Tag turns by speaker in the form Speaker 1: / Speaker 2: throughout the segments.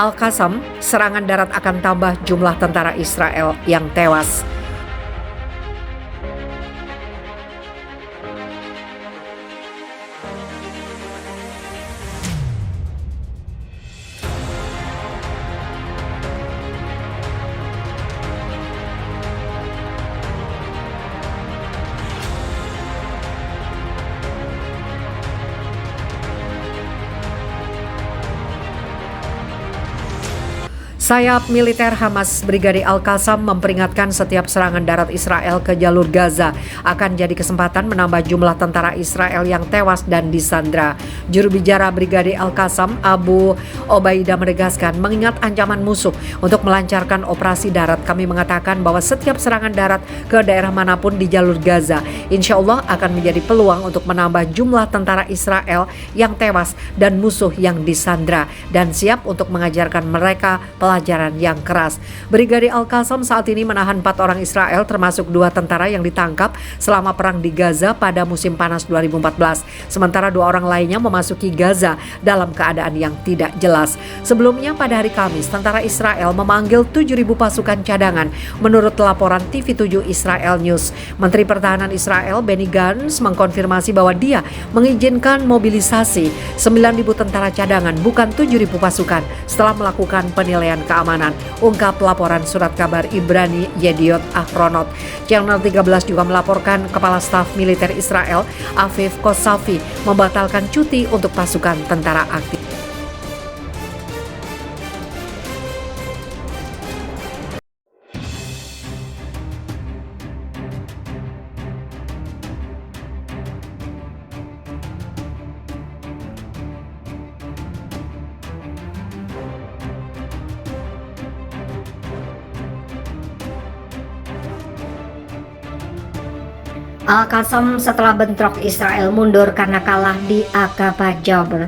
Speaker 1: Al-Qassam, serangan darat akan tambah jumlah tentara Israel yang tewas. Sayap militer Hamas Brigade Al-Qassam memperingatkan setiap serangan darat Israel ke jalur Gaza akan jadi kesempatan menambah jumlah tentara Israel yang tewas dan disandra. Juru bicara Brigade Al-Qassam, Abu Obaidah menegaskan, mengingat ancaman musuh untuk melancarkan operasi darat, kami mengatakan bahwa setiap serangan darat ke daerah manapun di jalur Gaza, insya Allah akan menjadi peluang untuk menambah jumlah tentara Israel yang tewas dan musuh yang disandra, dan siap untuk mengajarkan mereka pelajaran yang keras. Brigade Al-Qassam saat ini menahan 4 orang Israel termasuk 2 tentara yang ditangkap selama perang di Gaza pada musim panas 2014. Sementara 2 orang lainnya memasuki Gaza dalam keadaan yang tidak jelas. Sebelumnya pada hari Kamis, tentara Israel memanggil 7.000 pasukan cadangan menurut laporan TV7 Israel News. Menteri Pertahanan Israel Benny Gantz mengkonfirmasi bahwa dia mengizinkan mobilisasi 9.000 tentara cadangan, bukan 7.000 pasukan, setelah melakukan penilaian keamanan, ungkap laporan surat kabar Ibrani Yediot Ahronot. Channel 13 juga melaporkan Kepala Staf Militer Israel Aviv Kosavi membatalkan cuti untuk pasukan tentara aktif.
Speaker 2: Al-Qassam setelah bentrok Israel mundur karena kalah di Aqaba Jabr.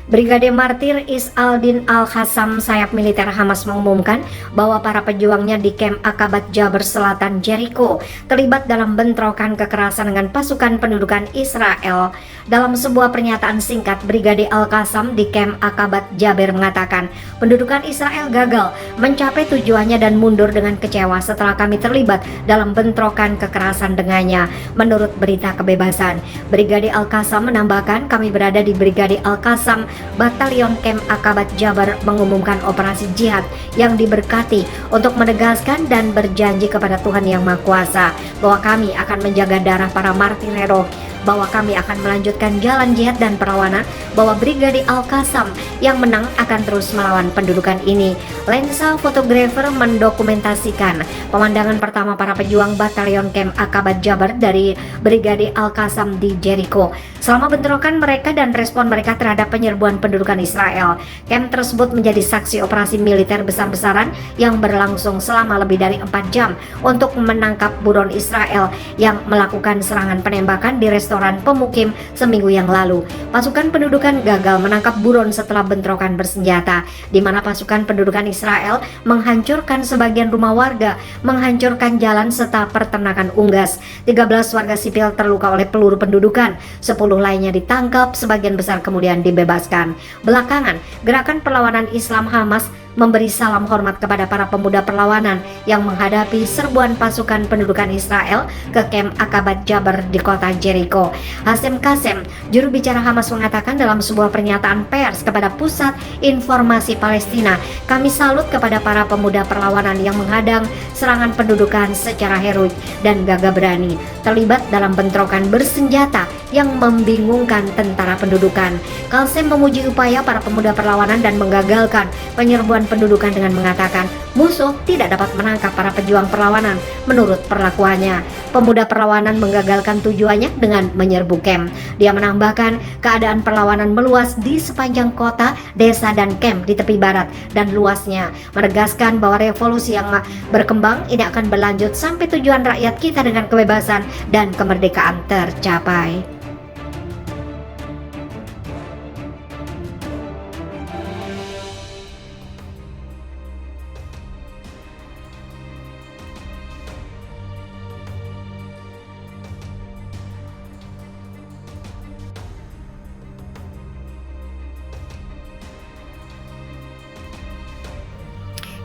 Speaker 2: Brigade Martir Is al-Din Al-Qassam, sayap militer Hamas, mengumumkan bahwa para pejuangnya di kamp Aqabat Jabr selatan Jericho terlibat dalam bentrokan kekerasan dengan pasukan pendudukan Israel. Dalam sebuah pernyataan singkat, Brigade Al-Qassam di kamp Aqabat Jabr mengatakan, pendudukan Israel gagal mencapai tujuannya dan mundur dengan kecewa setelah kami terlibat dalam bentrokan kekerasan dengannya. Menurut berita kebebasan, Brigade Al-Qassam menambahkan, kami berada di Brigade Al-Qassam Batalion Camp Aqabat Jabr mengumumkan operasi jihad yang diberkati untuk menegaskan dan berjanji kepada Tuhan Yang Maha Kuasa bahwa kami akan menjaga darah para martir hero, bahwa kami akan melanjutkan jalan jihad dan perlawanan, bahwa Brigade Al-Qassam yang menang akan terus melawan pendudukan ini. Lensa fotografer mendokumentasikan pemandangan pertama para pejuang Batalion Camp Aqabat Jabr dari Brigade Al-Qassam di Jericho selama bentrokan mereka dan respon mereka terhadap penyerbuan pendudukan Israel. Camp tersebut menjadi saksi operasi militer besar-besaran yang berlangsung selama lebih dari 4 jam untuk menangkap buron Israel yang melakukan serangan penembakan di restoran pemukim seminggu yang lalu. Pasukan pendudukan gagal menangkap buron setelah bentrokan bersenjata, di mana pasukan pendudukan Israel menghancurkan sebagian rumah warga, menghancurkan jalan serta peternakan unggas. 13 warga sipil terluka oleh peluru pendudukan, 10 lainnya ditangkap, sebagian besar kemudian dibebaskan. Belakangan, gerakan perlawanan Islam Hamas memberi salam hormat kepada para pemuda perlawanan yang menghadapi serbuan pasukan pendudukan Israel ke kamp Aqabat Jabr di kota Jericho. Hasim Qasem, juru bicara Hamas, mengatakan dalam sebuah pernyataan pers kepada Pusat Informasi Palestina, kami salut kepada para pemuda perlawanan yang menghadang serangan pendudukan secara heroik dan gagah berani, terlibat dalam bentrokan bersenjata yang membingungkan tentara pendudukan. Qasem memuji upaya para pemuda perlawanan dan menggagalkan penyerbuan pendudukan dengan mengatakan musuh tidak dapat menangkap para pejuang perlawanan menurut perlakuannya. Pemuda perlawanan menggagalkan tujuannya dengan menyerbu kamp. Dia menambahkan keadaan perlawanan meluas di sepanjang kota, desa, dan kamp di tepi barat dan luasnya, menegaskan bahwa revolusi yang berkembang ini akan berlanjut sampai tujuan rakyat kita dengan kebebasan dan kemerdekaan tercapai.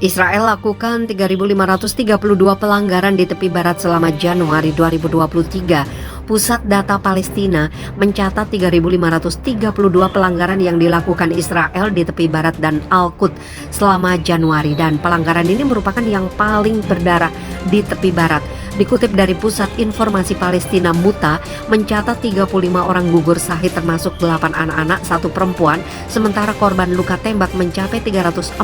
Speaker 1: Israel lakukan 3.532 pelanggaran di tepi barat selama Januari 2023. Pusat Data Palestina mencatat 3.532 pelanggaran yang dilakukan Israel di tepi barat dan Al-Quds selama Januari, dan pelanggaran ini merupakan yang paling berdarah di tepi barat. Dikutip dari Pusat Informasi Palestina MUTA, mencatat 35 orang gugur sahih termasuk 8 anak-anak, 1 perempuan, sementara korban luka tembak mencapai 342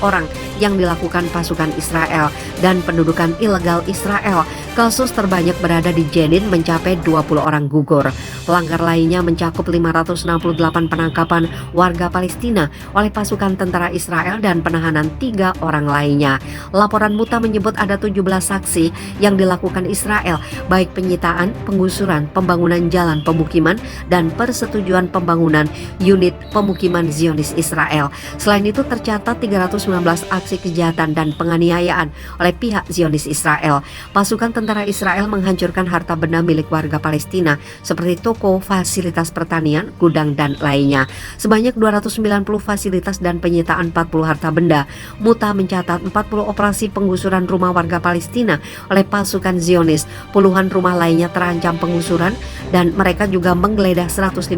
Speaker 1: orang yang dilakukan pasukan Israel dan pendudukan ilegal Israel. Kasus terbanyak berada di Jenin mencapai 20 orang gugur. Pelanggar lainnya mencakup 568 penangkapan warga Palestina oleh pasukan tentara Israel dan penahanan 3 orang lainnya. Laporan MUTA menyebut ada 17 saksi yang dilakukan Israel, baik penyitaan, penggusuran, pembangunan jalan pemukiman, dan persetujuan pembangunan unit pemukiman Zionis Israel. Selain itu tercatat 319 aksi kejahatan dan penganiayaan oleh pihak Zionis Israel. Pasukan tentara Israel menghancurkan harta benda milik warga Palestina seperti toko, fasilitas pertanian, gudang, dan lainnya. Sebanyak 290 fasilitas dan penyitaan 40 harta benda. MUTA mencatat 40 operasi penggusuran rumah warga Palestina oleh pasukan Zionis. Puluhan rumah lainnya terancam penggusuran dan mereka juga menggeledah 154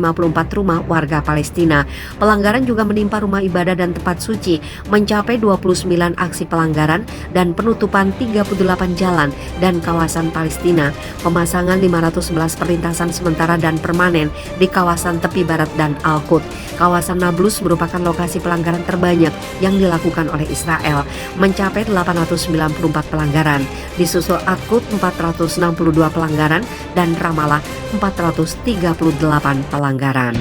Speaker 1: rumah warga Palestina. Pelanggaran juga menimpa rumah ibadah dan tempat suci, mencapai 29 aksi pelanggaran dan penutupan 38 jalan dan kawasan Palestina, pemasangan 511 perlintasan sementara dan permanen di kawasan tepi barat dan Al-Quds. Kawasan Nablus merupakan lokasi pelanggaran terbanyak yang dilakukan oleh Israel, mencapai 894 pelanggaran. Disusul Al-Quds 462 pelanggaran dan Ramallah 438 pelanggaran.